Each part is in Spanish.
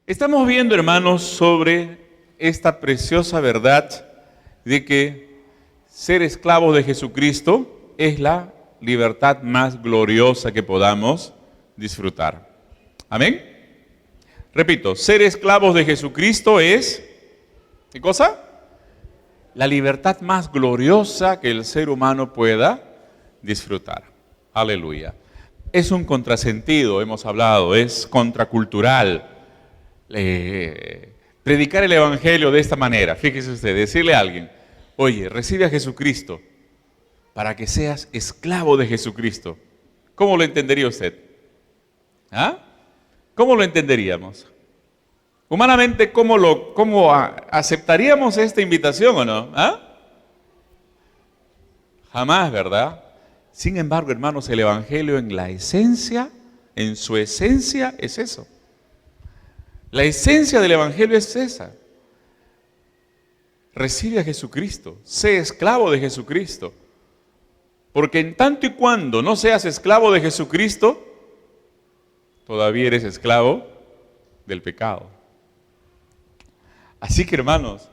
Estamos viendo, hermanos, sobre esta preciosa verdad de que ser esclavos de Jesucristo es la libertad más gloriosa que podamos disfrutar. ¿Amén? Repito, ser esclavos de Jesucristo es, ¿qué cosa? La libertad más gloriosa que el ser humano pueda disfrutar. Aleluya. Es un contrasentido, hemos hablado, es contracultural. Predicar el evangelio de esta manera, fíjese usted, decirle a alguien, oye, recibe a Jesucristo para que seas esclavo de Jesucristo. ¿Cómo lo entendería usted? ¿Ah? ¿Cómo lo entenderíamos? Humanamente, ¿cómo aceptaríamos esta invitación o no? ¿Ah? Jamás, ¿verdad? Sin embargo, hermanos, el evangelio en la esencia, en su esencia es eso. La esencia del evangelio es esa. Recibe a Jesucristo, sé esclavo de Jesucristo. Porque en tanto y cuando no seas esclavo de Jesucristo, todavía eres esclavo del pecado. Así que, hermanos,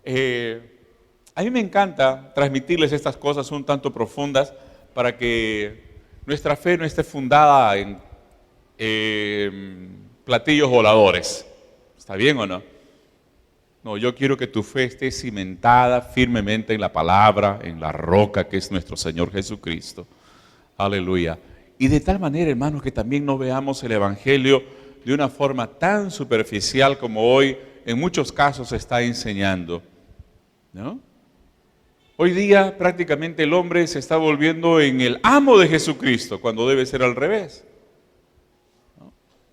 a mí me encanta transmitirles estas cosas un tanto profundas para que nuestra fe no esté fundada en platillos voladores. ¿Está bien o no? No, yo quiero que tu fe esté cimentada firmemente en la palabra, en la roca que es nuestro Señor Jesucristo. Aleluya. Y de tal manera, hermanos, que también no veamos el evangelio de una forma tan superficial como hoy en muchos casos se está enseñando, ¿no? Hoy día prácticamente el hombre se está volviendo en el amo de Jesucristo cuando debe ser al revés.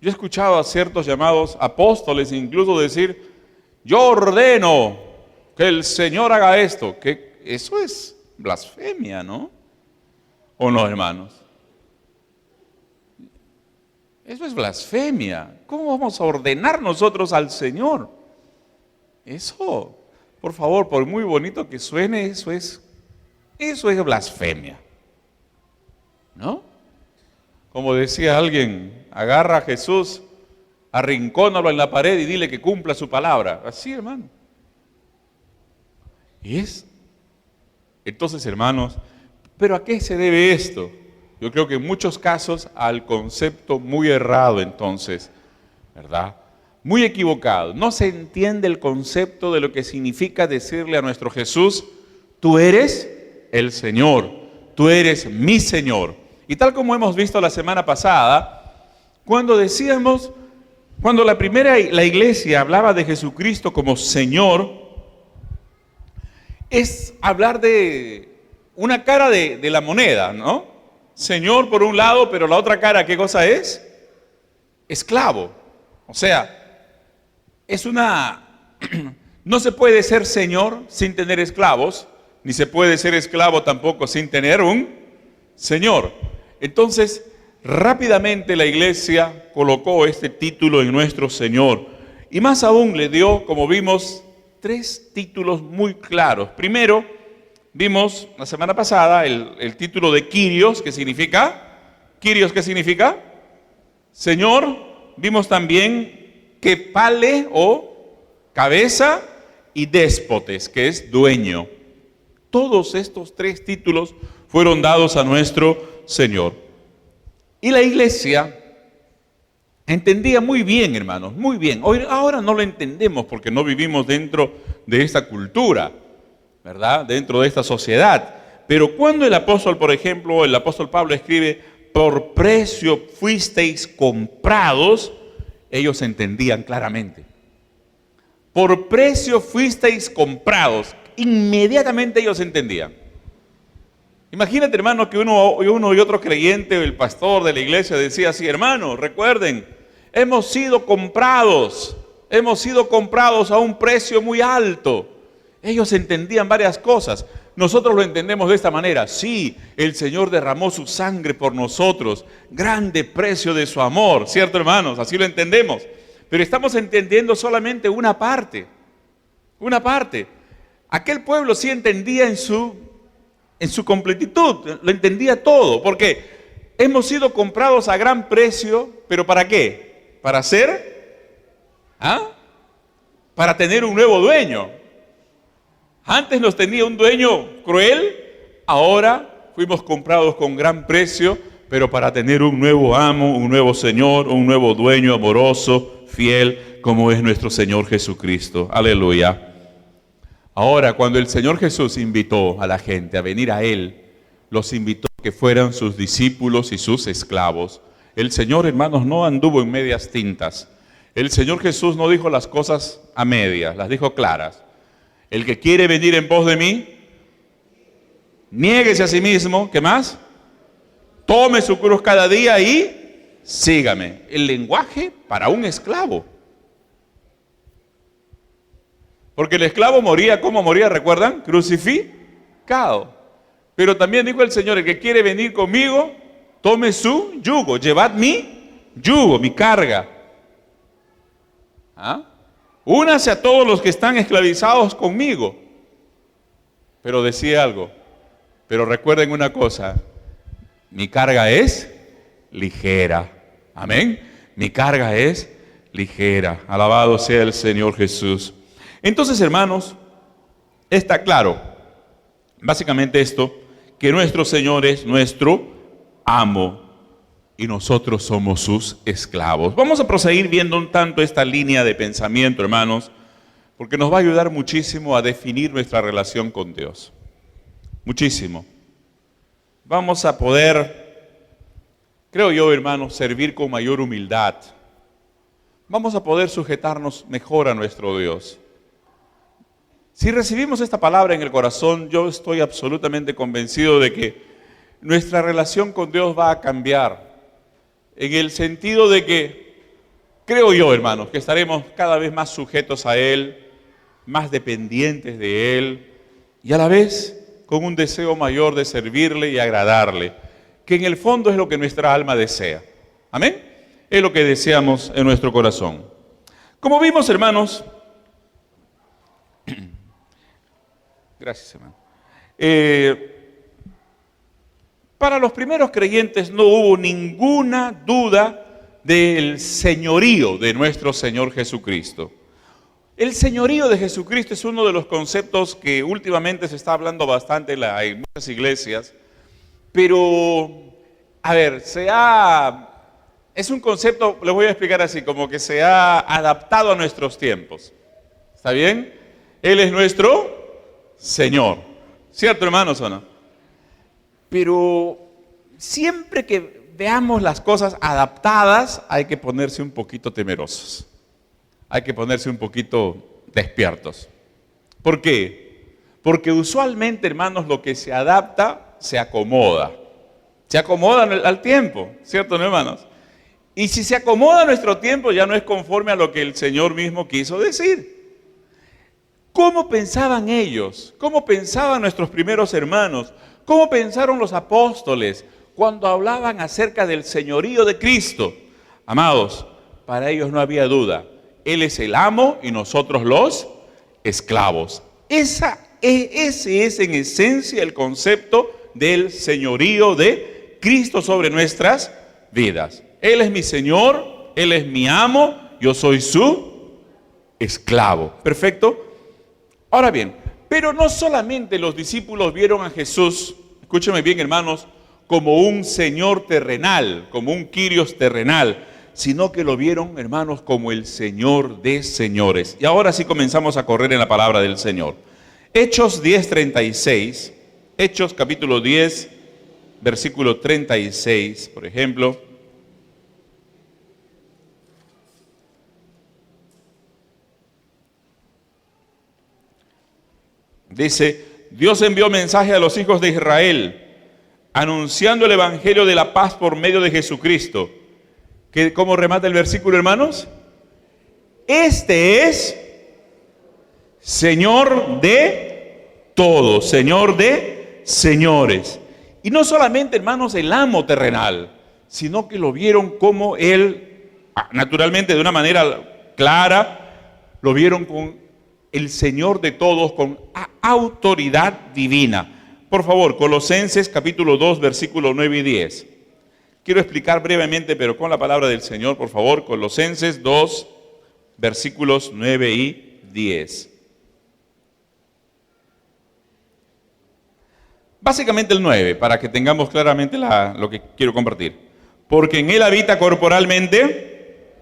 Yo he escuchado a ciertos llamados apóstoles incluso decir, yo ordeno que el Señor haga esto, que eso es blasfemia, ¿no? ¿O no, hermanos? Eso es blasfemia. ¿Cómo vamos a ordenar nosotros al Señor? Eso, por favor, por muy bonito que suene, eso es blasfemia, ¿no? Como decía alguien, agarra a Jesús, arrincónalo en la pared y dile que cumpla su palabra. Así, hermano. Entonces, hermanos, ¿pero a qué se debe esto? Yo creo que en muchos casos al concepto muy errado entonces, ¿verdad? Muy equivocado. No se entiende el concepto de lo que significa decirle a nuestro Jesús, tú eres el Señor, tú eres mi Señor. Y tal como hemos visto la semana pasada, cuando la iglesia hablaba de Jesucristo como Señor, es hablar de una cara de la moneda, ¿no? Señor por un lado, pero la otra cara, ¿qué cosa es? Esclavo. O sea, no se puede ser Señor sin tener esclavos, ni se puede ser esclavo tampoco sin tener un Señor. Entonces, rápidamente la iglesia colocó este título en nuestro Señor. Y más aún le dio, como vimos, 3 títulos muy claros. Primero, vimos la semana pasada el título de Kyrios, ¿qué significa? Kyrios, ¿qué significa? Señor. Vimos también Kepale o cabeza y Déspotes, que es dueño. Todos estos 3 títulos fueron dados a nuestro Señor. Y la iglesia entendía muy bien, hermanos, muy bien. Ahora no lo entendemos porque no vivimos dentro de esta cultura, ¿verdad? Dentro de esta sociedad. Pero cuando el apóstol, por ejemplo, el apóstol Pablo escribe, por precio fuisteis comprados, ellos entendían claramente. Por precio fuisteis comprados. Inmediatamente ellos entendían. Imagínate, hermano, que uno y otro creyente, el pastor de la iglesia decía así, hermano, recuerden, hemos sido comprados a un precio muy alto. Ellos entendían varias cosas. Nosotros lo entendemos de esta manera. Sí, el Señor derramó su sangre por nosotros. Grande precio de su amor. ¿Cierto, hermanos? Así lo entendemos. Pero estamos entendiendo solamente una parte. Una parte. Aquel pueblo sí entendía en su completitud. Lo entendía todo. Porque hemos sido comprados a gran precio. ¿Pero para qué? Para ser ¿Ah? Para tener un nuevo dueño. Antes nos tenía un dueño cruel, ahora fuimos comprados con gran precio, pero para tener un nuevo amo, un nuevo Señor, un nuevo dueño amoroso, fiel, como es nuestro Señor Jesucristo. Aleluya. Ahora, cuando el Señor Jesús invitó a la gente a venir a Él, los invitó a que fueran sus discípulos y sus esclavos. El Señor, hermanos, no anduvo en medias tintas. El Señor Jesús no dijo las cosas a medias, las dijo claras. El que quiere venir en pos de mí, niéguese a sí mismo, ¿qué más? Tome su cruz cada día y sígame. El lenguaje para un esclavo. Porque el esclavo moría, ¿cómo moría? ¿Recuerdan? Crucificado. Pero también dijo el Señor, el que quiere venir conmigo, tome su yugo, llevad mi yugo, mi carga. ¿Ah? Únase a todos los que están esclavizados conmigo. Pero decía algo, pero recuerden una cosa, mi carga es ligera. Amén. Mi carga es ligera. Alabado sea el Señor Jesús. Entonces, hermanos, está claro, básicamente esto, que nuestro Señor es nuestro amo y nosotros somos sus esclavos. Vamos a proseguir viendo un tanto esta línea de pensamiento, hermanos, porque nos va a ayudar muchísimo a definir nuestra relación con Dios. Muchísimo. Vamos a poder, creo yo, hermanos, servir con mayor humildad. Vamos a poder sujetarnos mejor a nuestro Dios. Si recibimos esta palabra en el corazón, yo estoy absolutamente convencido de que nuestra relación con Dios va a cambiar. En el sentido de que, creo yo, hermanos, que estaremos cada vez más sujetos a Él, más dependientes de Él, y a la vez con un deseo mayor de servirle y agradarle, que en el fondo es lo que nuestra alma desea. ¿Amén? Es lo que deseamos en nuestro corazón. Como vimos, hermanos, gracias, hermano. Para los primeros creyentes no hubo ninguna duda del señorío de nuestro Señor Jesucristo. El señorío de Jesucristo es uno de los conceptos que últimamente se está hablando bastante en muchas iglesias, pero, a ver, es un concepto, les voy a explicar así, como que se ha adaptado a nuestros tiempos. ¿Está bien? Él es nuestro Señor. ¿Cierto, hermanos, o no? Pero siempre que veamos las cosas adaptadas, hay que ponerse un poquito temerosos. Hay que ponerse un poquito despiertos. ¿Por qué? Porque usualmente, hermanos, lo que se adapta, se acomoda. Se acomoda al tiempo, ¿cierto, no, hermanos? Y si se acomoda a nuestro tiempo, ya no es conforme a lo que el Señor mismo quiso decir. ¿Cómo pensaban ellos? ¿Cómo pensaban nuestros primeros hermanos? ¿Cómo pensaron los apóstoles cuando hablaban acerca del señorío de Cristo? Amados, para ellos no había duda. Él es el amo y nosotros los esclavos. Ese es en esencia el concepto del señorío de Cristo sobre nuestras vidas. Él es mi Señor, Él es mi amo, yo soy su esclavo. ¿Perfecto? Ahora bien, pero no solamente los discípulos vieron a Jesús, escúcheme bien, hermanos, como un Señor terrenal, como un Kyrios terrenal, sino que lo vieron, hermanos, como el Señor de señores. Y ahora sí comenzamos a correr en la palabra del Señor. Hechos 10:36, Hechos capítulo 10, versículo 36, por ejemplo. Dice, Dios envió mensaje a los hijos de Israel, anunciando el evangelio de la paz por medio de Jesucristo. ¿Cómo remata el versículo, hermanos? Este es Señor de todos, Señor de señores. Y no solamente, hermanos, el amo terrenal, sino que lo vieron como Él, naturalmente de una manera clara, lo vieron con el Señor de todos, con autoridad divina. Por favor, Colosenses capítulo 2, versículos 9 y 10. Quiero explicar brevemente, pero con la palabra del Señor, por favor, Colosenses 2, versículos 9 y 10. Básicamente el 9, para que tengamos claramente lo que quiero compartir. Porque en él habita corporalmente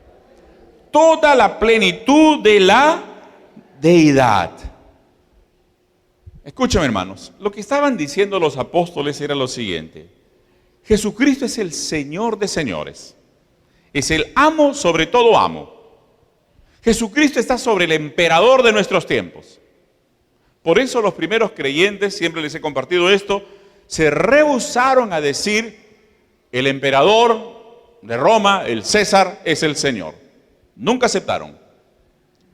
toda la plenitud de la deidad. Escúchame, hermanos, lo que estaban diciendo los apóstoles era lo siguiente: Jesucristo es el Señor de señores, es el amo sobre todo amo. Jesucristo está sobre el emperador de nuestros tiempos. Por eso los primeros creyentes, siempre les he compartido esto, se rehusaron a decir el emperador de Roma, el César, es el Señor. Nunca aceptaron.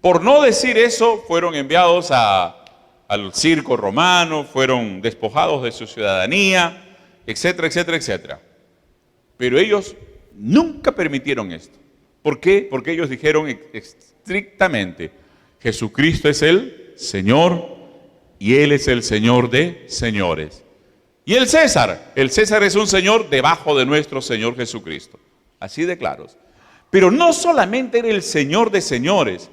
Por no decir eso, fueron enviados al circo romano, fueron despojados de su ciudadanía, etcétera, etcétera, etcétera. Pero ellos nunca permitieron esto. ¿Por qué? Porque ellos dijeron estrictamente: Jesucristo es el Señor y Él es el Señor de señores. Y el César es un señor debajo de nuestro Señor Jesucristo. Así de claros. Pero no solamente era el Señor de señores.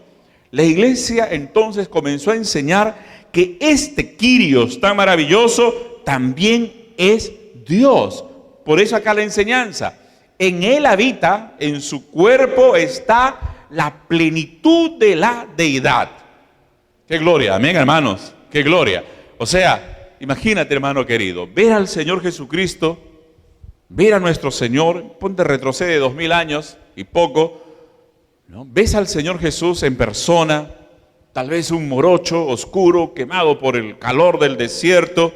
La iglesia entonces comenzó a enseñar que este Kyrios tan maravilloso también es Dios. Por eso acá la enseñanza: en Él habita, en su cuerpo está la plenitud de la deidad. ¡Qué gloria! Amén, hermanos. ¡Qué gloria! O sea, imagínate, hermano querido, ver al Señor Jesucristo, ver a nuestro Señor, ponte, retrocede 2000 años y poco, ¿no? Ves al Señor Jesús en persona, tal vez un morocho oscuro, quemado por el calor del desierto,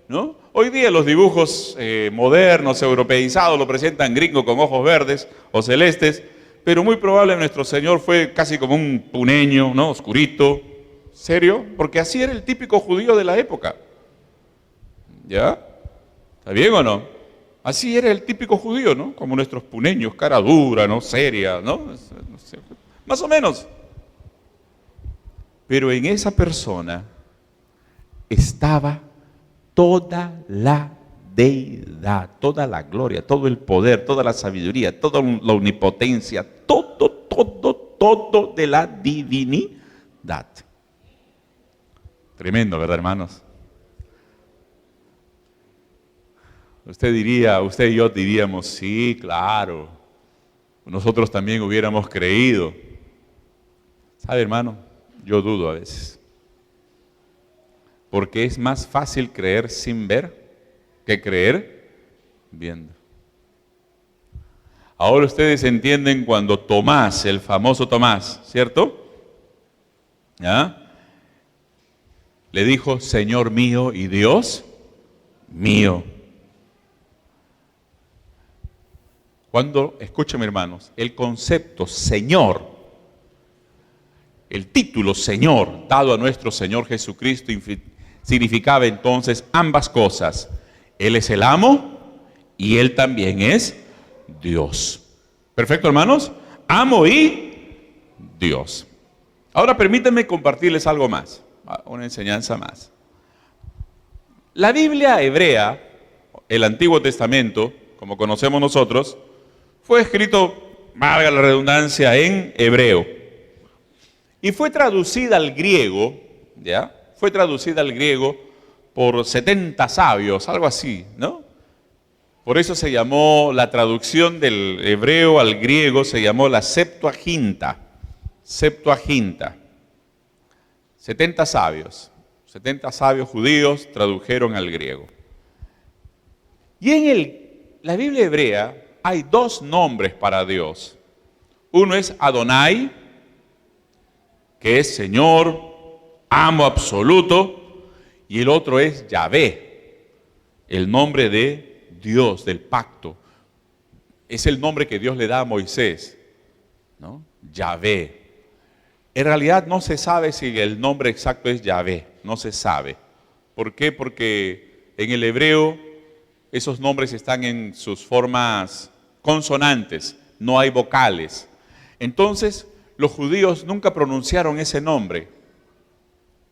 ¿no? Hoy día los dibujos modernos, europeizados, lo presentan gringo con ojos verdes o celestes, pero muy probable nuestro Señor fue casi como un puneño, ¿no? Oscurito. ¿Serio? Porque así era el típico judío de la época. ¿Ya? ¿Está bien o no? Así era el típico judío, ¿no? Como nuestros puneños, cara dura, ¿no? Seria, ¿no? No sé, más o menos. Pero en esa persona estaba toda la deidad, toda la gloria, todo el poder, toda la sabiduría, toda la omnipotencia, todo de la divinidad. Tremendo, ¿verdad, hermanos? Usted y yo diríamos: sí, claro, nosotros también hubiéramos creído. ¿Sabe, hermano? Yo dudo a veces. Porque es más fácil creer sin ver que creer viendo. Ahora ustedes entienden cuando Tomás, el famoso Tomás, ¿cierto? ¿Ya? Le dijo: Señor mío y Dios mío. Cuando, escúchame, hermanos, el concepto Señor, el título Señor dado a nuestro Señor Jesucristo significaba entonces ambas cosas. Él es el amo y Él también es Dios. ¿Perfecto, hermanos? Amo y Dios. Ahora permítanme compartirles algo más, una enseñanza más. La Biblia hebrea, el Antiguo Testamento, como conocemos nosotros, fue escrito, valga la redundancia, en hebreo. Y fue traducida al griego, ¿ya? Fue traducida al griego por 70 sabios, algo así, ¿no? Por eso se llamó, la traducción del hebreo al griego se llamó la Septuaginta. Septuaginta. 70 sabios judíos tradujeron al griego. Y en la Biblia hebrea hay dos nombres para Dios. Uno es Adonai, que es Señor, amo absoluto, y el otro es Yahvé, el nombre de Dios, del pacto. Es el nombre que Dios le da a Moisés, ¿no? Yahvé. En realidad no se sabe si el nombre exacto es Yahvé, no se sabe. ¿Por qué? Porque en el hebreo esos nombres están en sus formas consonantes, no hay vocales. Entonces, los judíos nunca pronunciaron ese nombre.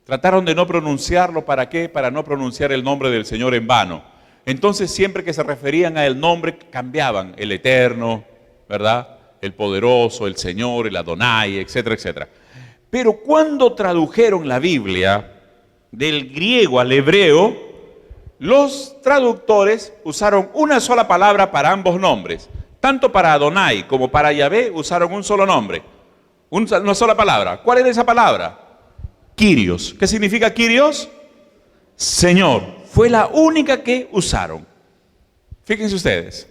Trataron de no pronunciarlo, ¿para qué? Para no pronunciar el nombre del Señor en vano. Entonces, siempre que se referían a el nombre, cambiaban el Eterno, ¿verdad? el poderoso, el Señor, el Adonai, etcétera, etcétera. Pero cuando tradujeron la Biblia del griego al hebreo, los traductores usaron una sola palabra para ambos nombres. Tanto para Adonai como para Yahvé usaron un solo nombre, una sola palabra. ¿Cuál era esa palabra? Kyrios. ¿Qué significa Kyrios? Señor. Fue la única que usaron. Fíjense ustedes.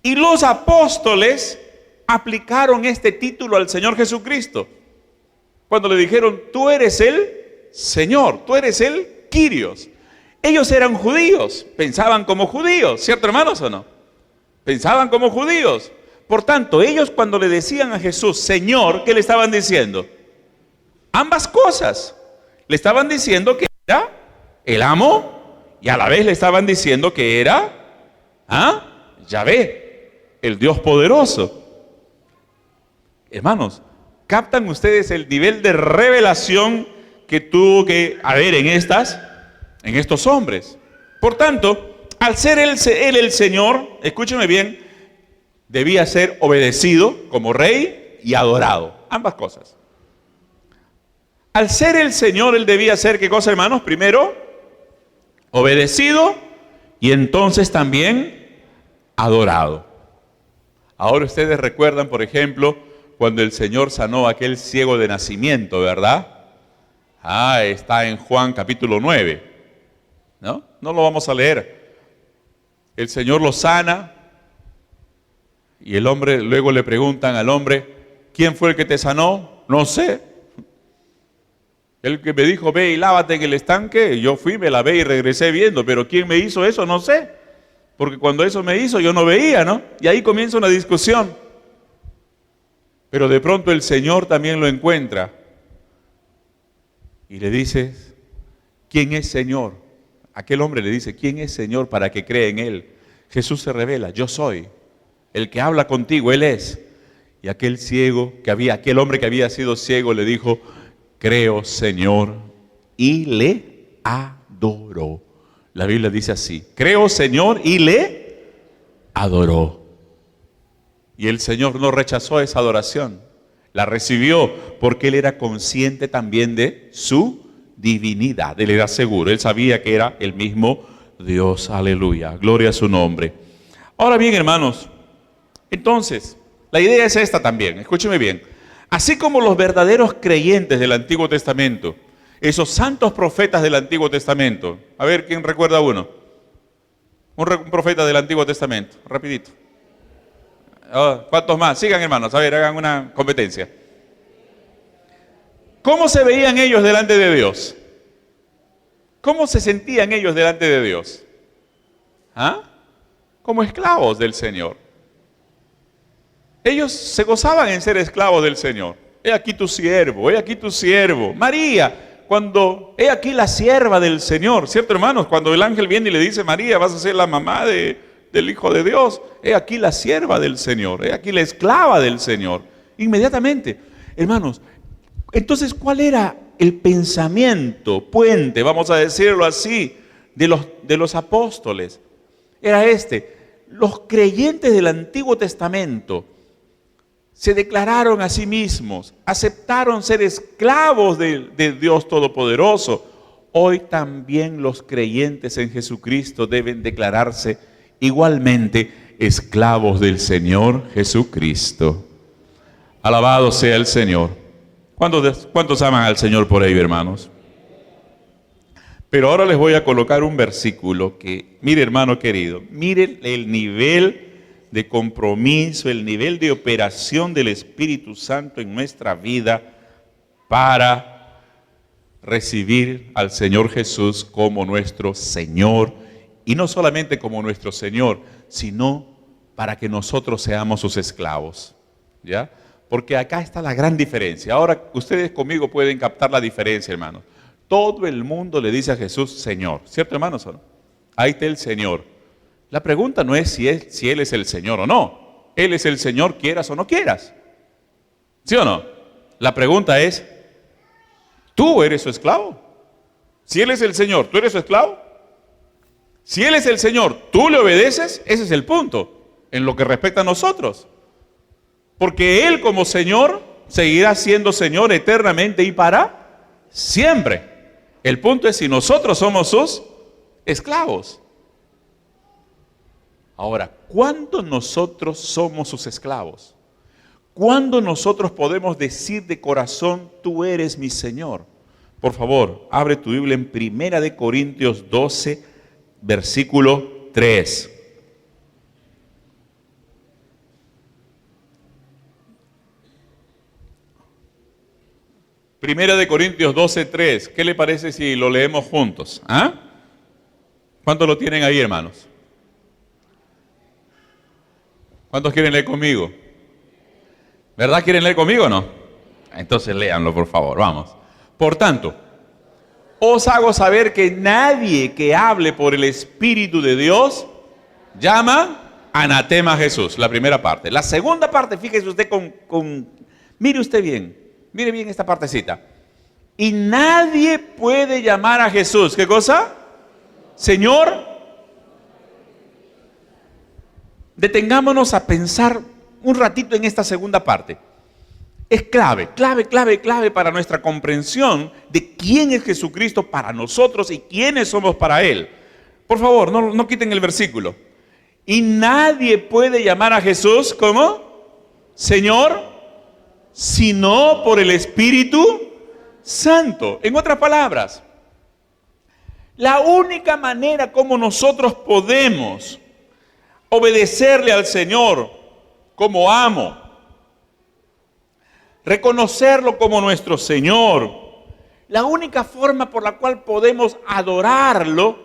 Y los apóstoles aplicaron este título al Señor Jesucristo. Cuando le dijeron, tú eres el Señor, tú eres el Kyrios. Ellos eran judíos, pensaban como judíos, ¿cierto, hermanos, o no? Pensaban como judíos. Por tanto, ellos cuando le decían a Jesús, Señor, ¿qué le estaban diciendo? Ambas cosas. Le estaban diciendo que era el amo y a la vez le estaban diciendo que era Yahvé, el Dios poderoso. Hermanos, ¿captan ustedes el nivel de revelación que tuvo que haber en estos hombres? Por tanto, al ser él el Señor, escúcheme bien, debía ser obedecido como rey y adorado. Ambas cosas. Al ser el Señor, él debía ser, ¿qué cosa, hermanos? Primero, obedecido y entonces también adorado. Ahora ustedes recuerdan, por ejemplo, cuando el Señor sanó a aquel ciego de nacimiento, ¿verdad? Está en Juan capítulo 9. ¿No? No lo vamos a leer. El Señor lo sana y el hombre, luego le preguntan al hombre, ¿quién fue el que te sanó? No sé. El que me dijo, ve y lávate en el estanque, yo fui, me lavé y regresé viendo, pero ¿quién me hizo eso? No sé. Porque cuando eso me hizo yo no veía, ¿no? Y ahí comienza una discusión. Pero de pronto el Señor también lo encuentra y le dice, ¿quién es Señor? Aquel hombre le dice, ¿quién es Señor para que cree en Él? Jesús se revela, yo soy, el que habla contigo, Él es. Y aquel hombre que había sido ciego le dijo, creo, Señor, y le adoró. La Biblia dice así, creo, Señor, y le adoró. Y el Señor no rechazó esa adoración, la recibió porque Él era consciente también de su divinidad. Él era seguro, Él sabía que era el mismo Dios. Aleluya, gloria a su nombre. Ahora bien, hermanos, entonces, la idea es esta también, escúcheme bien. Así como los verdaderos creyentes del Antiguo Testamento, esos santos profetas del Antiguo Testamento, a ver, ¿quién recuerda uno? Un profeta del Antiguo Testamento, rapidito. ¿Cuántos más? Sigan, hermanos, a ver, hagan una competencia. ¿Cómo se veían ellos delante de Dios? ¿Cómo se sentían ellos delante de Dios? Como esclavos del Señor. Ellos se gozaban en ser esclavos del Señor. He aquí tu siervo, he aquí tu siervo. María, he aquí la sierva del Señor, ¿cierto, hermanos? Cuando el ángel viene y le dice, María, vas a ser la mamá del Hijo de Dios. He aquí la sierva del Señor, he aquí la esclava del Señor. Inmediatamente, hermanos, entonces, ¿cuál era el pensamiento puente, vamos a decirlo así, de los apóstoles? Era los creyentes del Antiguo Testamento se declararon a sí mismos, aceptaron ser esclavos de Dios Todopoderoso. Hoy también los creyentes en Jesucristo deben declararse igualmente esclavos del Señor Jesucristo. Alabado sea el Señor. ¿Cuántos aman al Señor por ahí, hermanos? Pero ahora les voy a colocar un versículo que, mire, hermano querido, mire el nivel de compromiso, el nivel de operación del Espíritu Santo en nuestra vida para recibir al Señor Jesús como nuestro Señor, y no solamente como nuestro Señor, sino para que nosotros seamos sus esclavos, ¿ya? Porque acá está la gran diferencia. Ahora ustedes conmigo pueden captar la diferencia, hermanos. Todo el mundo le dice a Jesús Señor, ¿cierto, hermanos? Ahí está el Señor. La pregunta no es si Él es el Señor o no. Él es el Señor, quieras o no quieras. ¿Sí o no? La pregunta es, ¿tú eres su esclavo? Si Él es el Señor, ¿tú eres su esclavo? Si Él es el Señor, ¿tú le obedeces? Ese es el punto, en lo que respecta a nosotros. Porque Él como Señor seguirá siendo Señor eternamente y para siempre. El punto es si nosotros somos sus esclavos. Ahora, ¿cuándo nosotros somos sus esclavos? ¿Cuándo nosotros podemos decir de corazón, tú eres mi Señor? Por favor, abre tu Biblia en 1 Corintios 12, versículo 3. Primera de Corintios 12, 3. ¿Qué le parece si lo leemos juntos? ¿Ah? ¿Cuántos lo tienen ahí, hermanos? ¿Cuántos quieren leer conmigo? ¿Verdad quieren leer conmigo o no? Entonces léanlo, por favor, vamos. Por tanto, os hago saber que nadie que hable por el Espíritu de Dios llama anatema a Jesús. La primera parte. La segunda parte, fíjese usted mire usted bien. Mire bien esta partecita. Y nadie puede llamar a Jesús. ¿Qué cosa? Señor. Detengámonos a pensar un ratito en esta segunda parte. Es clave para nuestra comprensión de quién es Jesucristo para nosotros y quiénes somos para Él. Por favor, no quiten el versículo. Y nadie puede llamar a Jesús, ¿cómo? Señor, sino por el Espíritu Santo. En otras palabras, la única manera como nosotros podemos obedecerle al Señor como amo, reconocerlo como nuestro Señor, la única forma por la cual podemos adorarlo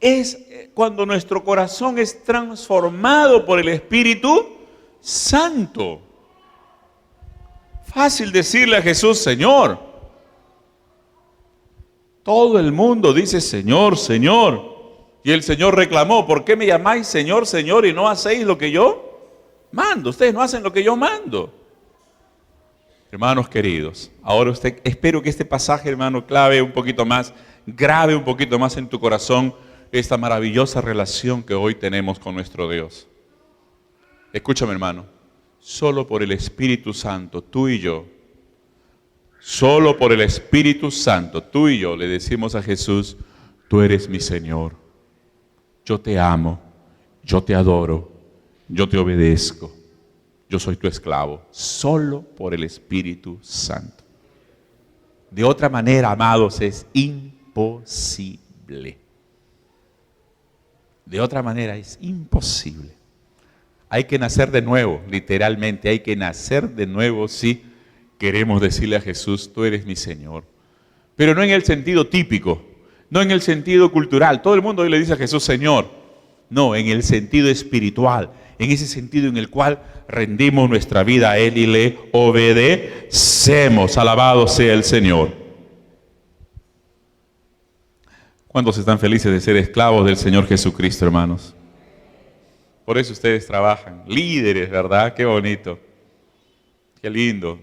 es cuando nuestro corazón es transformado por el Espíritu Santo. Fácil decirle a Jesús, Señor. Todo el mundo dice, Señor, Señor. Y el Señor reclamó, ¿por qué me llamáis Señor, Señor y no hacéis lo que yo mando? Ustedes no hacen lo que yo mando. Hermanos queridos, ahora espero que este pasaje, hermano, grave un poquito más en tu corazón esta maravillosa relación que hoy tenemos con nuestro Dios. Escúchame, hermano, solo por el Espíritu Santo, tú y yo, solo por el Espíritu Santo, tú y yo le decimos a Jesús, tú eres mi Señor, yo te amo, yo te adoro, yo te obedezco. Yo soy tu esclavo, solo por el Espíritu Santo. De otra manera, amados, es imposible. De otra manera es imposible. Hay que nacer de nuevo, literalmente, hay que nacer de nuevo si queremos decirle a Jesús, tú eres mi Señor. Pero no en el sentido típico, no en el sentido cultural. Todo el mundo hoy le dice a Jesús, Señor. No, en el sentido espiritual, en ese sentido en el cual rendimos nuestra vida a Él y le obedecemos. Alabado sea el Señor. ¿Cuántos están felices de ser esclavos del Señor Jesucristo, hermanos? Por eso ustedes trabajan, líderes, ¿verdad? Qué bonito, qué lindo.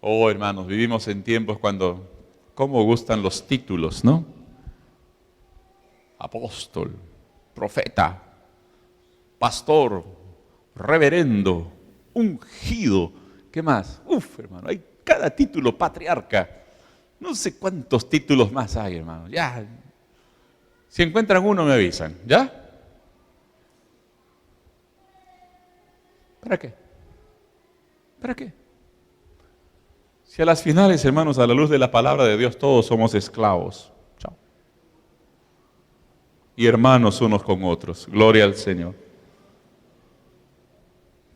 Oh, hermanos, vivimos en tiempos cuando, cómo gustan los títulos, ¿no? Apóstol, profeta, pastor, reverendo, ungido, ¿qué más? Hermano, hay cada título, patriarca, no sé cuántos títulos más hay, hermano. Ya, si encuentran uno me avisan, ¿ya? ¿Para qué? ¿Para qué? Si a las finales, hermanos, a la luz de la palabra de Dios, todos somos esclavos. Chao. Y hermanos unos con otros. Gloria al Señor.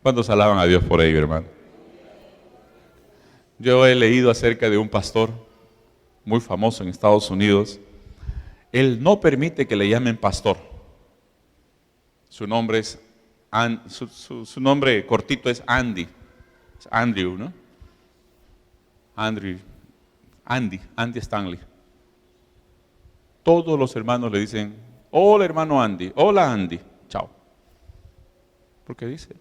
¿Cuántos alaban a Dios por ello, hermano? Yo he leído acerca de un pastor muy famoso en Estados Unidos. Él no permite que le llamen pastor. Su nombre es su nombre cortito es Andy. Es Andrew, ¿no? Andy Stanley. Todos los hermanos le dicen, hola hermano Andy, hola Andy, chao. ¿Por qué dice?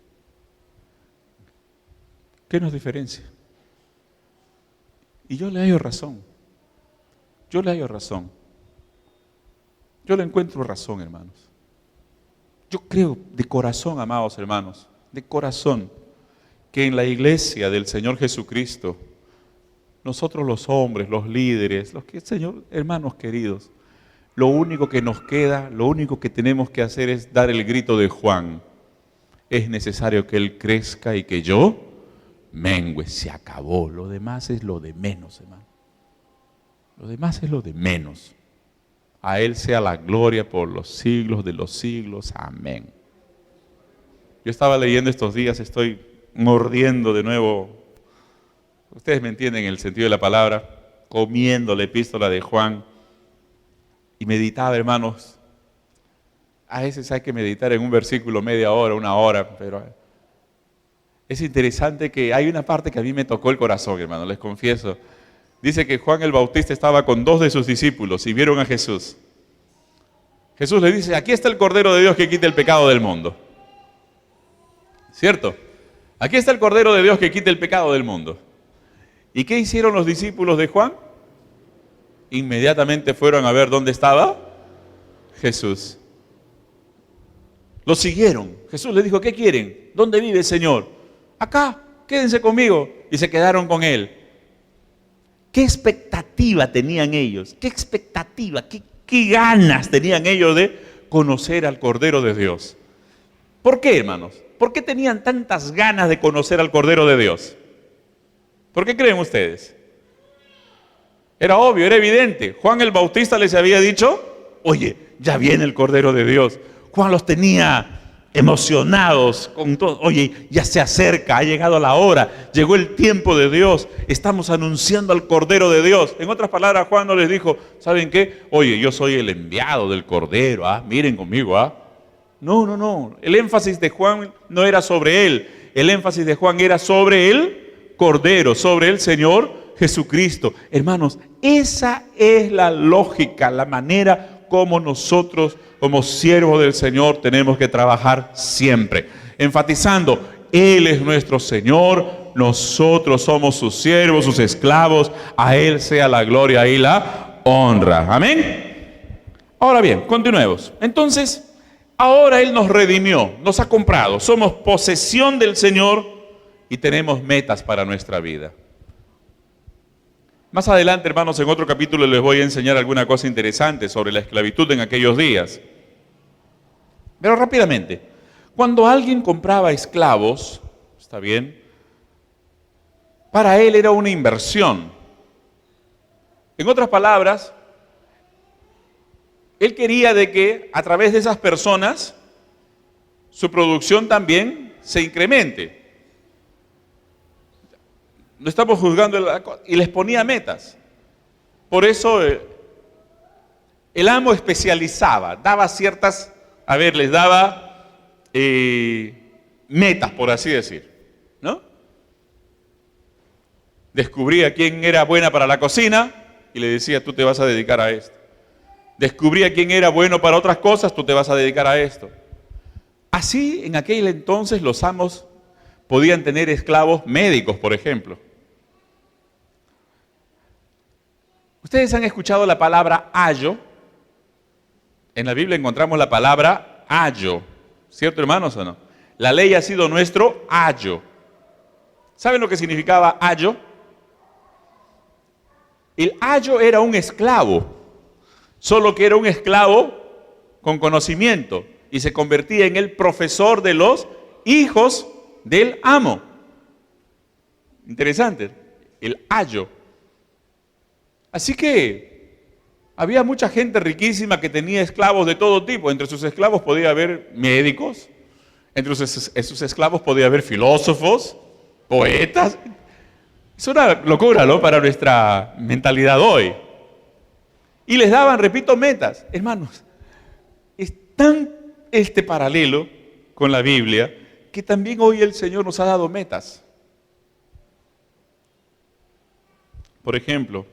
¿Qué nos diferencia? Y yo le hallo razón. Yo le encuentro razón, hermanos. Yo creo de corazón, amados hermanos, de corazón, que en la iglesia del Señor Jesucristo, nosotros los hombres, los líderes, los que, Señor, hermanos queridos, lo único que nos queda, lo único que tenemos que hacer es dar el grito de Juan. Es necesario que Él crezca y que yo mengüe. Se acabó. Lo demás es lo de menos, hermano. Lo demás es lo de menos. A Él sea la gloria por los siglos de los siglos. Amén. Yo estaba leyendo estos días, estoy mordiendo de nuevo, ustedes me entienden el sentido de la palabra, comiendo la epístola de Juan, y meditaba, hermanos. A veces hay que meditar en un versículo media hora, una hora, pero es interesante que hay una parte que a mí me tocó el corazón, hermano, les confieso. Dice que Juan el Bautista estaba con 2 de sus discípulos y vieron a Jesús. Jesús le dice, aquí está el Cordero de Dios que quita el pecado del mundo. ¿Cierto? Aquí está el Cordero de Dios que quita el pecado del mundo. ¿Y qué hicieron los discípulos de Juan? Inmediatamente fueron a ver dónde estaba Jesús. Lo siguieron. Jesús les dijo, ¿qué quieren? ¿Dónde vive el Señor? Acá, quédense conmigo. Y se quedaron con Él. ¿Qué expectativa tenían ellos? ¿Qué expectativa? ¿Qué ganas tenían ellos de conocer al Cordero de Dios? ¿Por qué, hermanos? ¿Por qué tenían tantas ganas de conocer al Cordero de Dios? ¿Por qué creen ustedes? Era obvio, era evidente. Juan el Bautista les había dicho, oye, ya viene el Cordero de Dios. Juan los tenía emocionados con todo. Oye, ya se acerca, ha llegado la hora, llegó el tiempo de Dios, estamos anunciando al Cordero de Dios. En otras palabras, Juan no les dijo, ¿saben qué? Oye, yo soy el enviado del Cordero, miren conmigo, No. El énfasis de Juan no era sobre él, el énfasis de Juan era sobre el Cordero, sobre el Señor Jesucristo. Hermanos, esa es la lógica, la manera como nosotros, como siervos del Señor, tenemos que trabajar siempre. Enfatizando, Él es nuestro Señor, nosotros somos sus siervos, sus esclavos, a Él sea la gloria y la honra. Amén. Ahora bien, continuemos. Entonces, ahora Él nos redimió, nos ha comprado, somos posesión del Señor y tenemos metas para nuestra vida. Más adelante, hermanos, en otro capítulo les voy a enseñar alguna cosa interesante sobre la esclavitud en aquellos días. Pero rápidamente, cuando alguien compraba esclavos, ¿está bien? Para él era una inversión. En otras palabras, él quería de que a través de esas personas su producción también se incremente. No estamos juzgando y les ponía metas. Por eso el amo especializaba, daba ciertas, les daba metas, por así decir, ¿no? Descubría quién era buena para la cocina y le decía, tú te vas a dedicar a esto. Descubría quién era bueno para otras cosas, tú te vas a dedicar a esto. Así, en aquel entonces, los amos podían tener esclavos médicos, por ejemplo. Ustedes han escuchado la palabra ayo. En la Biblia encontramos la palabra ayo. ¿Cierto, hermanos, o no? La ley ha sido nuestro ayo. ¿Saben lo que significaba ayo? El ayo era un esclavo, solo que era un esclavo con conocimiento y se convertía en el profesor de los hijos del amo. Interesante, el ayo. Así que había mucha gente riquísima que tenía esclavos de todo tipo. Entre sus esclavos podía haber médicos, entre sus esclavos podía haber filósofos, poetas. Es una locura, ¿no?, para nuestra mentalidad hoy. Y les daban, repito, metas. Hermanos, es tan este paralelo con la Biblia que también hoy el Señor nos ha dado metas. Por ejemplo,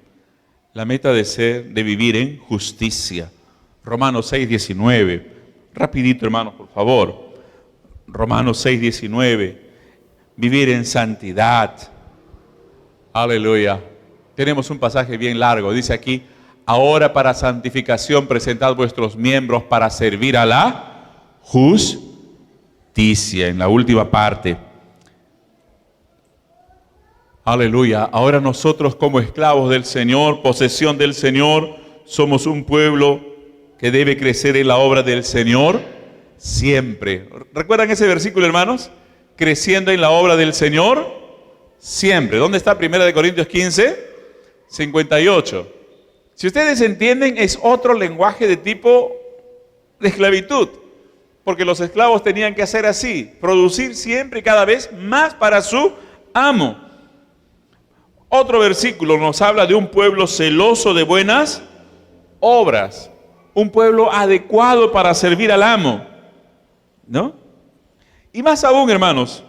la meta de vivir en justicia. Romanos 6:19. Rapidito, hermanos, por favor. Romanos 6:19. Vivir en santidad. Aleluya. Tenemos un pasaje bien largo. Dice aquí, ahora para santificación presentad vuestros miembros para servir a la justicia. justicia, en la última parte. Aleluya. Ahora nosotros como esclavos del Señor, posesión del Señor, somos un pueblo que debe crecer en la obra del Señor siempre. ¿Recuerdan ese versículo, hermanos? Creciendo en la obra del Señor siempre. ¿Dónde está 1 Corintios 15? 58. Si ustedes entienden, es otro lenguaje de tipo de esclavitud. Porque los esclavos tenían que hacer así, producir siempre y cada vez más para su amo. Otro versículo nos habla de un pueblo celoso de buenas obras. Un pueblo adecuado para servir al amo, ¿no? Y más aún, hermanos,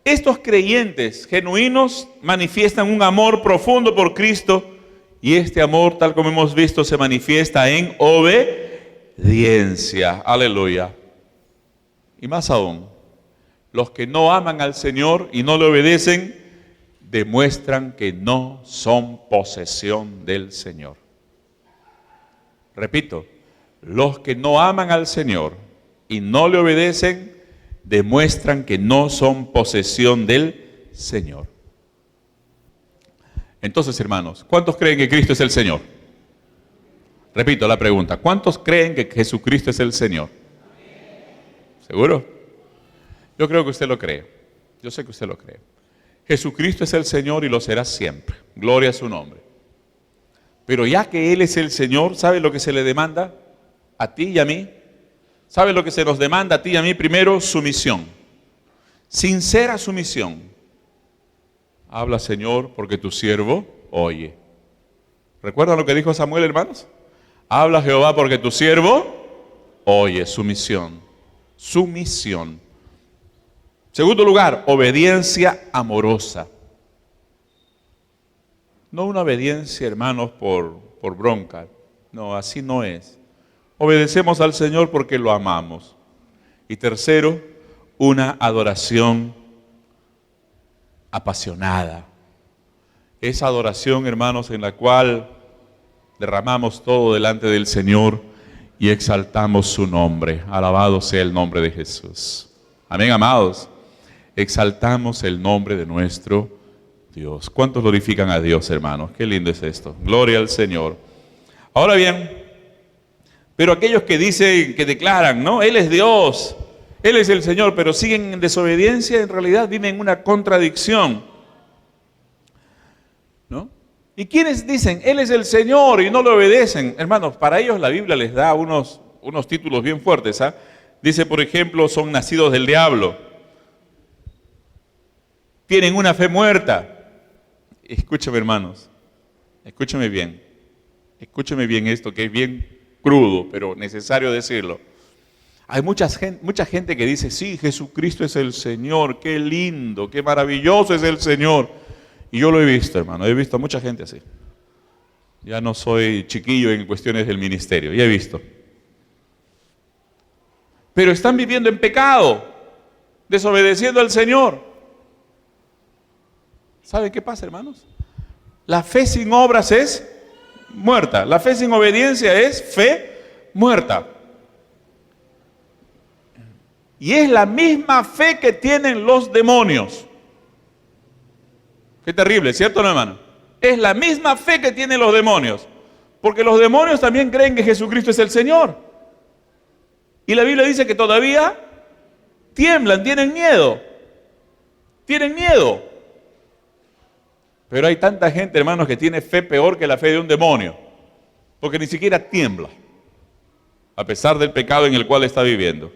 estos creyentes genuinos manifiestan un amor profundo por Cristo, y este amor, tal como hemos visto, se manifiesta en obediencia. Aleluya. Y más aún, los que no aman al Señor y no le obedecen, demuestran que no son posesión del Señor. Repito, los que no aman al Señor y no le obedecen, demuestran que no son posesión del Señor. Entonces, hermanos, ¿cuántos creen que Cristo es el Señor? Repito la pregunta, ¿cuántos creen que Jesucristo es el Señor? ¿Seguro? Yo creo que usted lo cree. Yo sé que usted lo cree. Jesucristo es el Señor y lo será siempre. Gloria a su nombre. Pero ya que Él es el Señor, ¿sabe lo que se le demanda a ti y a mí? ¿Sabe lo que se nos demanda a ti y a mí? Primero, sumisión. Sincera sumisión. Habla, Señor, porque tu siervo oye. ¿Recuerdan lo que dijo Samuel, hermanos? Habla, Jehová, porque tu siervo oye. Sumisión. Sumisión. Segundo lugar, obediencia amorosa. No una obediencia, hermanos, por bronca. No, así no es. Obedecemos al Señor porque lo amamos. Y tercero, una adoración apasionada. Esa adoración, hermanos, en la cual derramamos todo delante del Señor y exaltamos su nombre. Alabado sea el nombre de Jesús. Amén, amados. Exaltamos el nombre de nuestro Dios. ¿Cuántos glorifican a Dios, hermanos? Qué lindo es esto. Gloria al Señor. Ahora bien, pero aquellos que dicen, que declaran, ¿no? Él es Dios, Él es el Señor, pero siguen en desobediencia, en realidad viven en una contradicción, ¿no? ¿Y quienes dicen, Él es el Señor y no lo obedecen? Hermanos, para ellos la Biblia les da unos títulos bien fuertes, ¿ah? Dice, por ejemplo, son nacidos del diablo. Tienen una fe muerta. Escúchame, hermanos, escúchame bien esto que es bien crudo, pero necesario decirlo. Hay mucha gente que dice, sí, Jesucristo es el Señor, qué lindo, qué maravilloso es el Señor. Y yo lo he visto, hermano, he visto a mucha gente así. Ya no soy chiquillo en cuestiones del ministerio, ya he visto. Pero están viviendo en pecado, desobedeciendo al Señor. ¿Saben qué pasa, hermanos? La fe sin obras es muerta. La fe sin obediencia es fe muerta. Y es la misma fe que tienen los demonios. Qué terrible, ¿cierto o no, hermano? Es la misma fe que tienen los demonios. Porque los demonios también creen que Jesucristo es el Señor. Y la Biblia dice que todavía tiemblan, tienen miedo. Tienen miedo. Pero hay tanta gente, hermanos, que tiene fe peor que la fe de un demonio. Porque ni siquiera tiembla. A pesar del pecado en el cual está viviendo.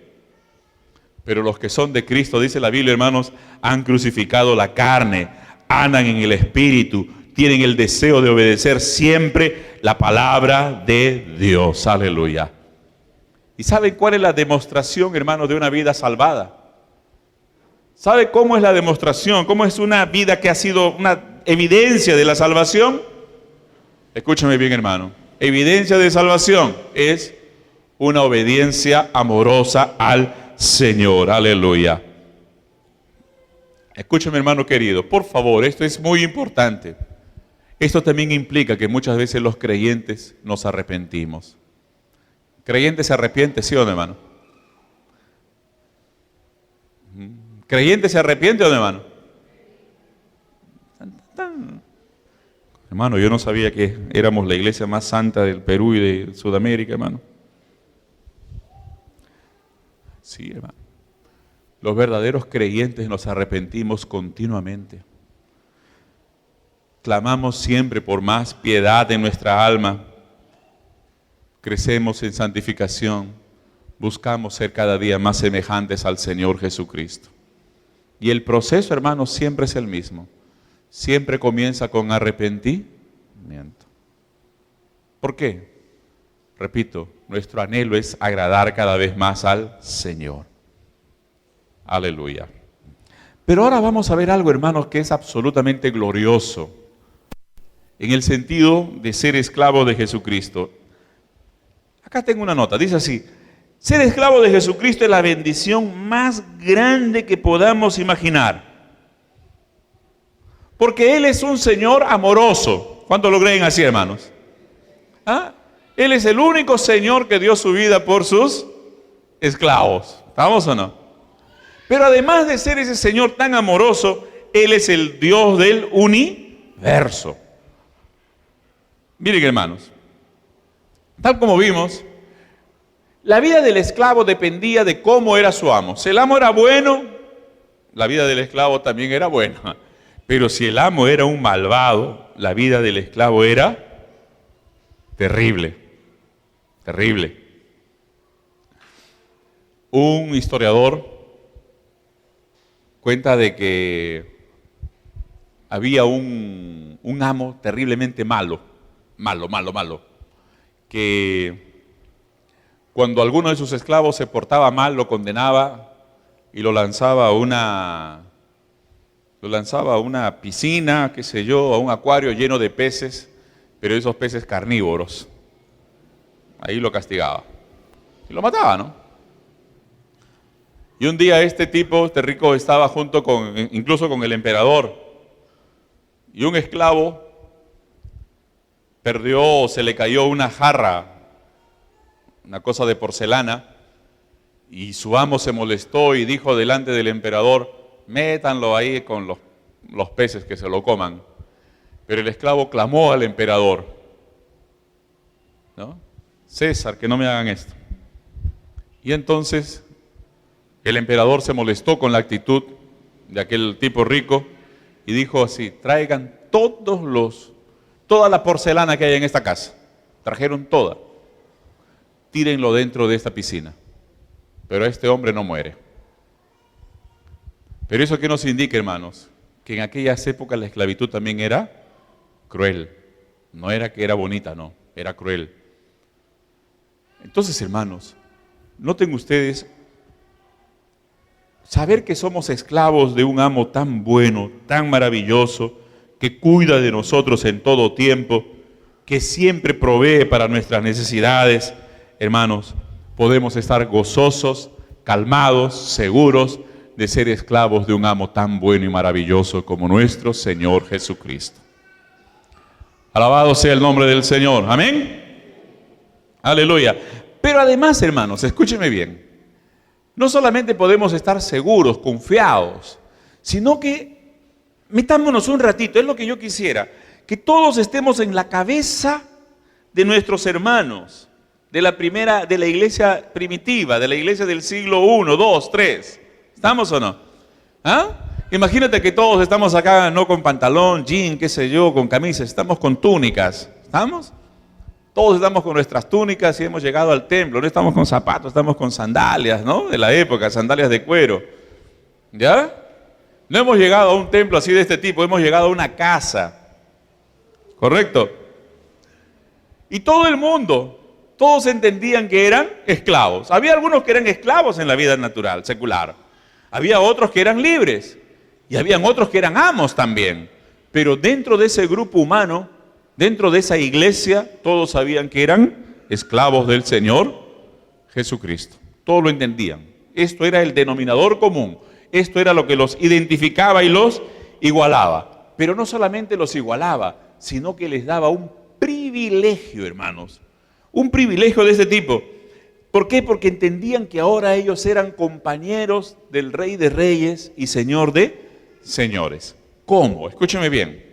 Pero los que son de Cristo, dice la Biblia, hermanos, han crucificado la carne, andan en el Espíritu, tienen el deseo de obedecer siempre la palabra de Dios. Aleluya. ¿Y saben cuál es la demostración, hermanos, de una vida salvada? ¿Sabe cómo es la demostración? ¿Cómo es una vida que ha sido una evidencia de la salvación? Escúchame bien, hermano. Evidencia de salvación es una obediencia amorosa al Señor. Aleluya. Escúchame, hermano querido, por favor, esto es muy importante. Esto también implica que muchas veces los creyentes nos arrepentimos. ¿Creyente se arrepiente, sí o no, hermano? ¿Creyente se arrepiente o no, hermano? Hermano, yo no sabía que éramos la iglesia más santa del Perú y de Sudamérica, hermano. Sí, hermano. Los verdaderos creyentes nos arrepentimos continuamente. Clamamos siempre por más piedad en nuestra alma. Crecemos en santificación. Buscamos ser cada día más semejantes al Señor Jesucristo. Y el proceso, hermanos, siempre es el mismo. Siempre comienza con arrepentimiento. ¿Por qué? Repito, nuestro anhelo es agradar cada vez más al Señor. Aleluya. Pero ahora vamos a ver algo, hermanos, que es absolutamente glorioso en el sentido de ser esclavo de Jesucristo. Acá tengo una nota, dice así: ser esclavo de Jesucristo es la bendición más grande que podamos imaginar. Porque Él es un Señor amoroso. ¿Cuántos lo creen así, hermanos? ¿Ah? Él es el único Señor que dio su vida por sus esclavos. ¿Estamos o no? Pero además de ser ese Señor tan amoroso, Él es el Dios del universo. Miren, hermanos, tal como vimos, la vida del esclavo dependía de cómo era su amo. Si el amo era bueno, la vida del esclavo también era buena. Pero si el amo era un malvado, la vida del esclavo era terrible, terrible. Un historiador cuenta de que había un amo terriblemente malo, que cuando alguno de sus esclavos se portaba mal, lo condenaba y lo lanzaba a una piscina, qué sé yo, a un acuario lleno de peces, pero esos peces carnívoros. Ahí lo castigaba y lo mataba, ¿no? Y un día este rico, estaba incluso con el emperador, y un esclavo se le cayó una jarra, una cosa de porcelana, y su amo se molestó y dijo delante del emperador: métanlo ahí con los peces que se lo coman. Pero el esclavo clamó al emperador, ¿no? César, que no me hagan esto. Y entonces el emperador se molestó con la actitud de aquel tipo rico y dijo así: traigan toda la porcelana que hay en esta casa. Trajeron toda. Tírenlo dentro de esta piscina. Pero este hombre no muere. Pero eso que nos indica, hermanos, que en aquellas épocas la esclavitud también era cruel. No era que era bonita, no, era cruel. Entonces, hermanos, noten ustedes, saber que somos esclavos de un amo tan bueno, tan maravilloso, que cuida de nosotros en todo tiempo, que siempre provee para nuestras necesidades, hermanos, podemos estar gozosos, calmados, seguros de ser esclavos de un amo tan bueno y maravilloso como nuestro Señor Jesucristo. Alabado sea el nombre del Señor. Amén. Aleluya. Pero además, hermanos, escúchenme bien. No solamente podemos estar seguros, confiados, sino que metámonos un ratito, es lo que yo quisiera, que todos estemos en la cabeza de nuestros hermanos, de la iglesia primitiva, de la iglesia del siglo I, II, III. ¿Estamos o no? ¿Ah? Imagínate que todos estamos acá, no con pantalón, jean, qué sé yo, con camisas, estamos con túnicas. ¿Estamos? Todos estamos con nuestras túnicas y hemos llegado al templo. No estamos con zapatos, estamos con sandalias, ¿no? De la época, sandalias de cuero. ¿Ya? No hemos llegado a un templo así de este tipo, hemos llegado a una casa. ¿Correcto? Y todo el mundo, todos entendían que eran esclavos. Había algunos que eran esclavos en la vida natural, secular. Había otros que eran libres. Y habían otros que eran amos también. Pero dentro de ese grupo humano, dentro de esa iglesia, todos sabían que eran esclavos del Señor Jesucristo. Todos lo entendían. Esto era el denominador común. Esto era lo que los identificaba y los igualaba. Pero no solamente los igualaba, sino que les daba un privilegio, hermanos. Un privilegio de este tipo. ¿Por qué? Porque entendían que ahora ellos eran compañeros del Rey de Reyes y Señor de Señores. ¿Cómo? Escúcheme bien.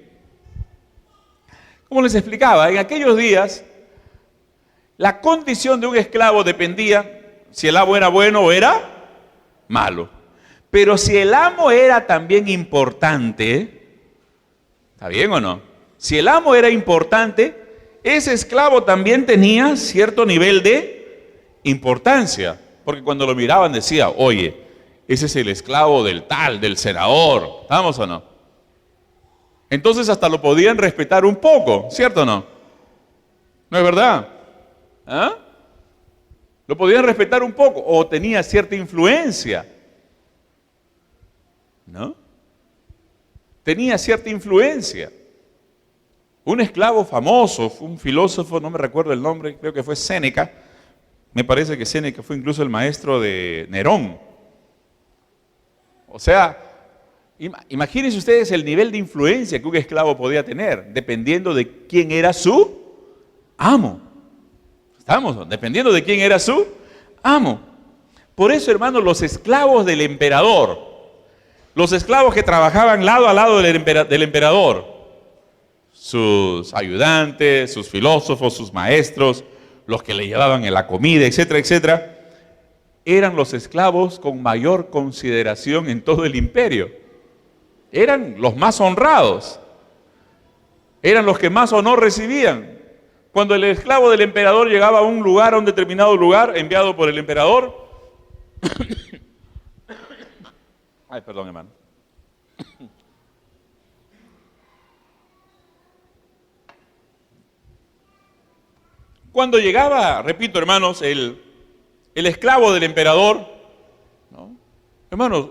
Como les explicaba, en aquellos días la condición de un esclavo dependía si el amo era bueno o era malo. Pero si el amo era también importante, ¿está bien o no? Si el amo era importante, ese esclavo también tenía cierto nivel de importancia. Porque cuando lo miraban decía, oye, ese es el esclavo del tal, del senador, ¿estamos o no? Entonces hasta lo podían respetar un poco, ¿cierto o no? ¿No es verdad? ¿Ah? Lo podían respetar un poco o tenía cierta influencia, ¿no? Tenía cierta influencia. Un esclavo famoso, un filósofo, no me recuerdo el nombre, creo que fue Séneca. Me parece que Séneca fue incluso el maestro de Nerón. O sea, imagínense ustedes el nivel de influencia que un esclavo podía tener, dependiendo de quién era su amo. ¿Estamos? Dependiendo de quién era su amo. Por eso, hermanos, los esclavos del emperador, los esclavos que trabajaban lado a lado del emperador, sus ayudantes, sus filósofos, sus maestros, los que le llevaban en la comida, etcétera, etcétera, eran los esclavos con mayor consideración en todo el imperio. Eran los más honrados, eran los que más honor recibían. Cuando el esclavo del emperador llegaba a un lugar, a un determinado lugar, enviado por el emperador, ay, perdón, hermano. Cuando llegaba, repito, hermanos, el esclavo del emperador, ¿no? Hermanos,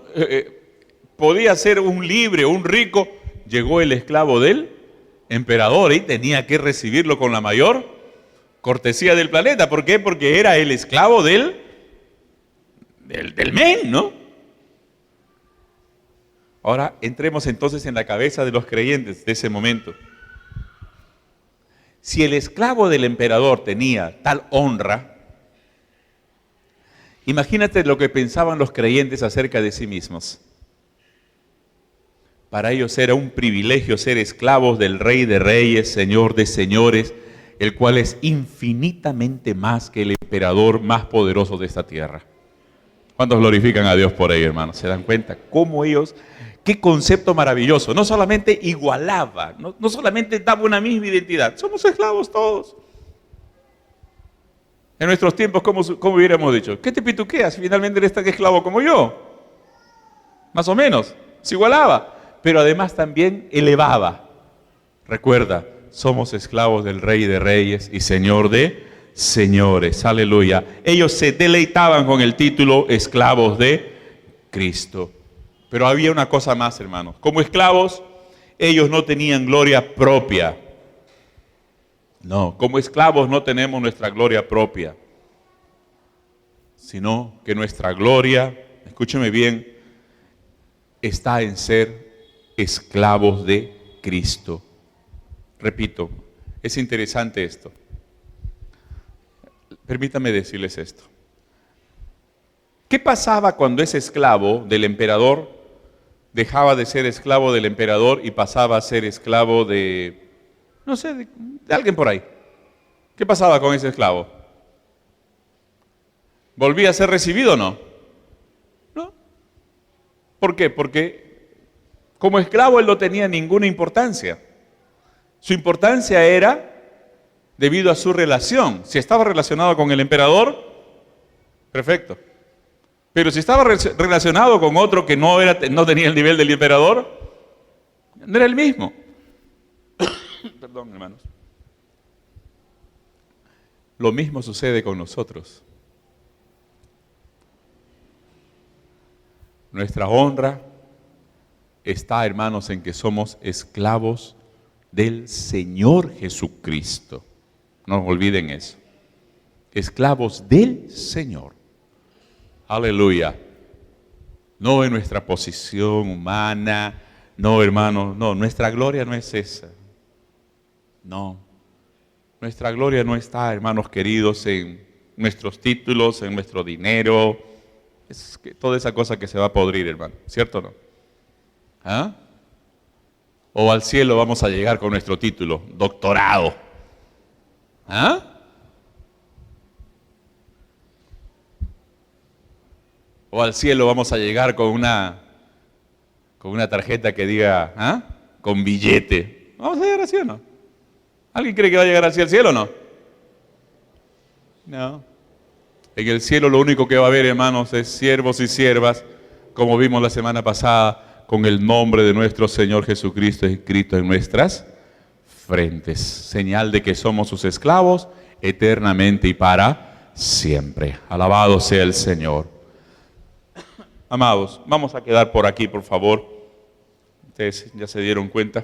podía ser un libre, un rico, llegó el esclavo del emperador y tenía que recibirlo con la mayor cortesía del planeta. ¿Por qué? Porque era el esclavo del men, ¿no? Ahora entremos entonces en la cabeza de los creyentes de ese momento. Si el esclavo del emperador tenía tal honra, imagínate lo que pensaban los creyentes acerca de sí mismos. Para ellos era un privilegio ser esclavos del Rey de Reyes, Señor de Señores, el cual es infinitamente más que el emperador más poderoso de esta tierra. ¿Cuántos glorifican a Dios por ello, hermanos? ¿Se dan cuenta cómo ellos, qué concepto maravilloso? No solamente igualaba, no solamente daba una misma identidad, somos esclavos todos. En nuestros tiempos, ¿cómo hubiéramos dicho? ¿Qué te pituqueas? Finalmente eres tan esclavo como yo. Más o menos, se igualaba. Pero además también elevaba. Recuerda, somos esclavos del Rey de Reyes y Señor de Señores. Aleluya. Ellos se deleitaban con el título esclavos de Cristo. Pero había una cosa más, hermanos. Como esclavos, ellos no tenían gloria propia. No, como esclavos no tenemos nuestra gloria propia. Sino que nuestra gloria, escúcheme bien, está en ser esclavos de Cristo. Repito, es interesante esto. Permítame decirles esto. ¿Qué pasaba cuando ese esclavo del emperador dejaba de ser esclavo del emperador y pasaba a ser esclavo de, no sé, de alguien por ahí? ¿Qué pasaba con ese esclavo? ¿Volvía a ser recibido o no? ¿No? ¿Por qué? Porque como esclavo él no tenía ninguna importancia. Su importancia era debido a su relación. Si estaba relacionado con el emperador, perfecto. Pero si estaba relacionado con otro que no tenía el nivel del emperador, no era el mismo. Perdón, hermanos. Lo mismo sucede con nosotros. Nuestra honra está, hermanos, en que somos esclavos del Señor Jesucristo. No olviden eso. Esclavos del Señor. Aleluya. No en nuestra posición humana. No, hermanos, no. Nuestra gloria no es esa. No. Nuestra gloria no está, hermanos queridos, en nuestros títulos, en nuestro dinero. Es que toda esa cosa que se va a podrir, hermano. ¿Cierto o no? ¿Ah? O al cielo vamos a llegar con nuestro título, doctorado. ¿Ah? O al cielo vamos a llegar con una tarjeta que diga, ¿ah? Con billete. ¿Vamos a llegar así o no? ¿Alguien cree que va a llegar así al cielo o no? No. En el cielo lo único que va a haber, hermanos, es siervos y siervas, como vimos la semana pasada, con el nombre de nuestro Señor Jesucristo escrito en nuestras frentes. Señal de que somos sus esclavos eternamente y para siempre. Alabado sea el Señor. Amados, vamos a quedar por aquí, por favor. Ustedes ya se dieron cuenta.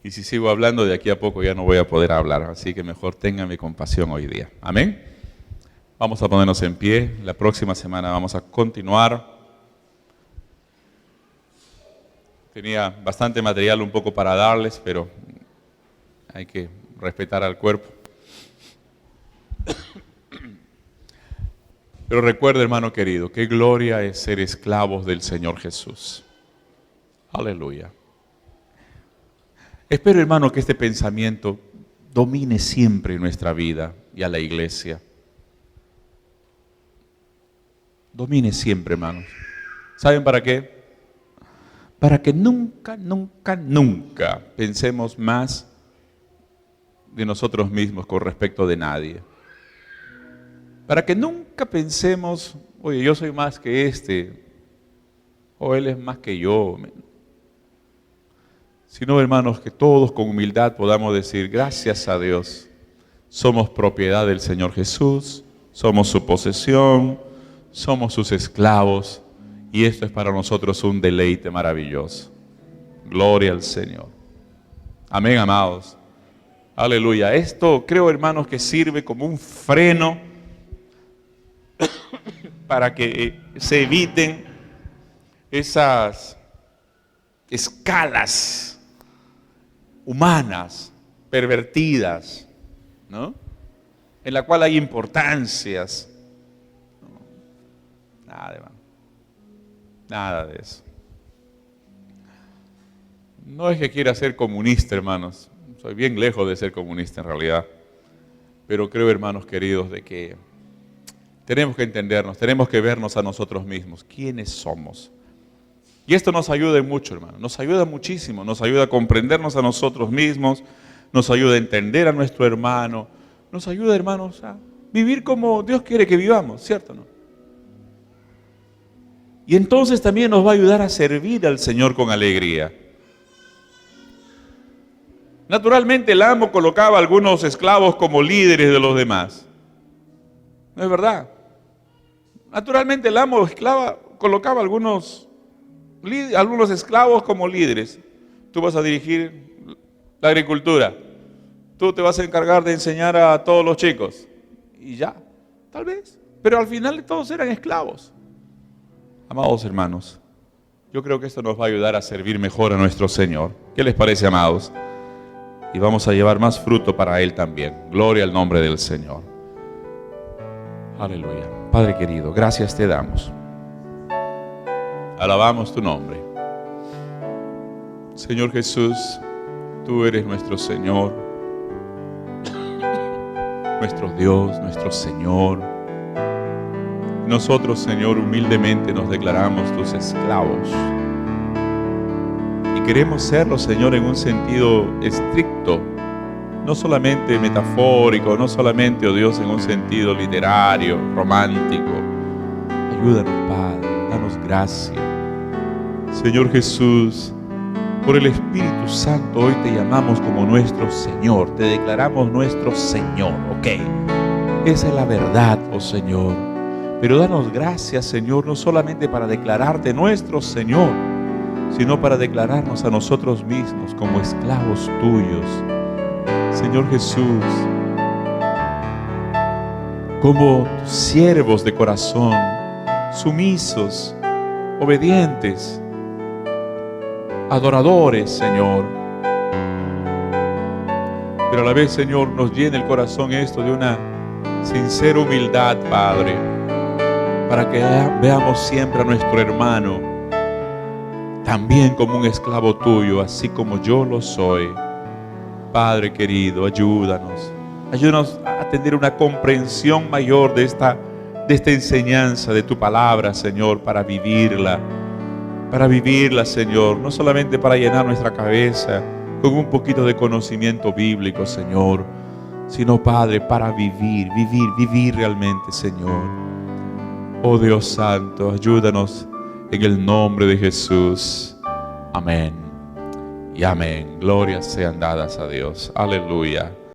Y si sigo hablando, de aquí a poco ya no voy a poder hablar. Así que mejor ténganme compasión hoy día. Amén. Vamos a ponernos en pie. La próxima semana vamos a continuar. Tenía bastante material un poco para darles, pero hay que respetar al cuerpo. Pero recuerda, hermano querido, qué gloria es ser esclavos del Señor Jesús. Aleluya. Espero, hermano, que este pensamiento domine siempre nuestra vida y a la iglesia. Domine siempre, hermanos. ¿Saben para qué? Para que nunca, nunca, nunca pensemos más de nosotros mismos con respecto de nadie. Para que nunca pensemos, oye, yo soy más que este, o él es más que yo. Sino, hermanos, que todos con humildad podamos decir, gracias a Dios, somos propiedad del Señor Jesús, somos su posesión, somos sus esclavos, y esto es para nosotros un deleite maravilloso. Gloria al Señor. Amén, amados. Aleluya. Esto creo, hermanos, que sirve como un freno para que se eviten esas escalas humanas, pervertidas, ¿no? En la cual hay importancias. Nada de eso. No es que quiera ser comunista, hermanos. Soy bien lejos de ser comunista en realidad. Pero creo, hermanos queridos, de que tenemos que entendernos, tenemos que vernos a nosotros mismos. ¿Quiénes somos? Y esto nos ayuda mucho, hermano. Nos ayuda muchísimo. Nos ayuda a comprendernos a nosotros mismos. Nos ayuda a entender a nuestro hermano. Nos ayuda, hermanos, a vivir como Dios quiere que vivamos, ¿cierto o no? Y entonces también nos va a ayudar a servir al Señor con alegría. Naturalmente el amo colocaba a algunos esclavos como líderes de los demás. ¿No es verdad? Naturalmente el amo colocaba a algunos esclavos como líderes. Tú vas a dirigir la agricultura. Tú te vas a encargar de enseñar a todos los chicos. Y ya, tal vez. Pero al final todos eran esclavos. Amados hermanos, yo creo que esto nos va a ayudar a servir mejor a nuestro Señor. ¿Qué les parece, amados? Y vamos a llevar más fruto para Él también. Gloria al nombre del Señor. Aleluya. Padre querido, gracias te damos. Alabamos tu nombre. Señor Jesús, tú eres nuestro Señor, nuestro Dios, nuestro Señor. Nosotros, Señor, humildemente nos declaramos tus esclavos. Y queremos serlo, Señor, en un sentido estricto, no solamente metafórico, no solamente, oh Dios, en un sentido literario, romántico. Ayúdanos, Padre, danos gracia. Señor Jesús, por el Espíritu Santo hoy te llamamos como nuestro Señor, te declaramos nuestro Señor, ¿ok? Esa es la verdad, oh Señor. Pero danos gracias, Señor, no solamente para declararte nuestro Señor, sino para declararnos a nosotros mismos como esclavos tuyos. Señor Jesús, como siervos de corazón, sumisos, obedientes, adoradores, Señor. Pero a la vez, Señor, nos llena el corazón esto de una sincera humildad, Padre, para que veamos siempre a nuestro hermano también como un esclavo tuyo, así como yo lo soy. Padre querido, ayúdanos a tener una comprensión mayor de esta enseñanza de tu palabra, Señor, para vivirla, Señor, no solamente para llenar nuestra cabeza con un poquito de conocimiento bíblico, Señor, sino, Padre, para vivir realmente, Señor. Oh Dios Santo, ayúdanos en el nombre de Jesús. Amén y amén. Glorias sean dadas a Dios. Aleluya.